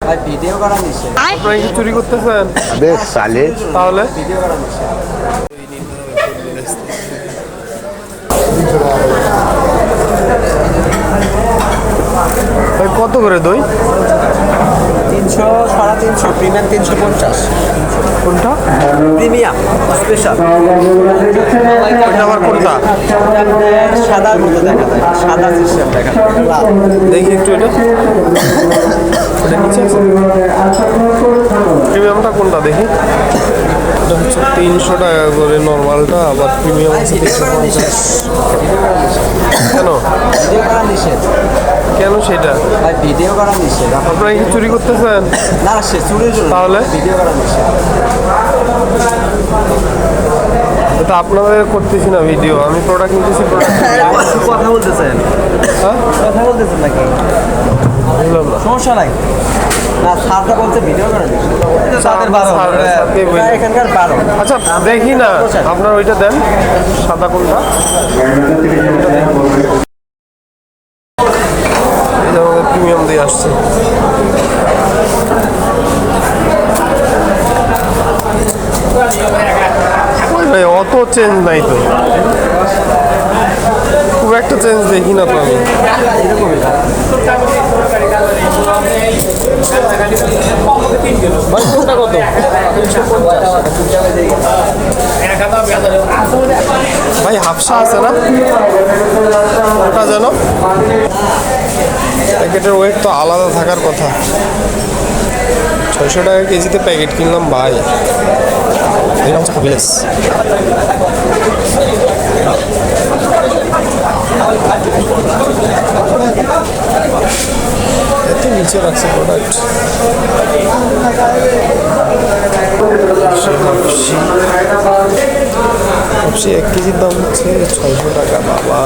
ভাই ভিডিও করা নিষেধ। আপনারা কি চুরি করতেছেন? বেশ সালে তাহলে ভিডিও করা নিষেধ। ভাই কত করে দই? 300, 350, প্রিমিয়াম 350। কোনটা? Premium special. ওইটা আবার কোনটা? সাদার মতো দেখা যায়, সাদা সিস্টেম দেখা যায়, লাল। দেখি একটু এটা। এটা নিচে আছে। প্রিমিয়ামটা কোনটা দেখি? এটা হচ্ছে 300 টাকা করে নর্মালটা, আবার প্রিমিয়াম হচ্ছে 350। কেন ভিডিও করা নিষেধ। কেন সেটা? ভাই ভিডিও করা নিষেধ। আপনারা কি চুরি করতেছেন? না না, সে চুরির জন্য। তাহলে? ভিডিও করা নিষেধ। এটা আপনাদের করতেছি না ভিডিও, আমি প্রোডাক্ট নিতেছি। কথা বলতেছেন? হ্যাঁ, কথা বলতেছেন নাকি? বুঝলাম না। সমস্যা নাই। না, স্যারটা বলছে ভিডিও করা নিষেধ। স্যারের 12। স্যারকে বললাম। এখানকার 12। আচ্ছা দেখি না, আপনার ওইটা দেন, সাদা কোনটা? এটা আমাদের প্রিমিয়াম দিয়ে আসছে। ভাই অত চেঞ্জ নাই তো, খুব একটা চেঞ্জ দেখি না তো আমি। ভাই কোনটা কত? ভাই হাফসা আছে না ওটা, যেন প্যাকেটের ওয়েট তো আলাদা থাকার কথা। 600 টাকা কেজিতে প্যাকেট কিনলাম ভাই। এটা হচ্ছে ভিলেজ। এত নিচে রাখছে প্রোডাক্ট। সবচেয়ে 1 কেজির দাম হচ্ছে 600 টাকা বাবা।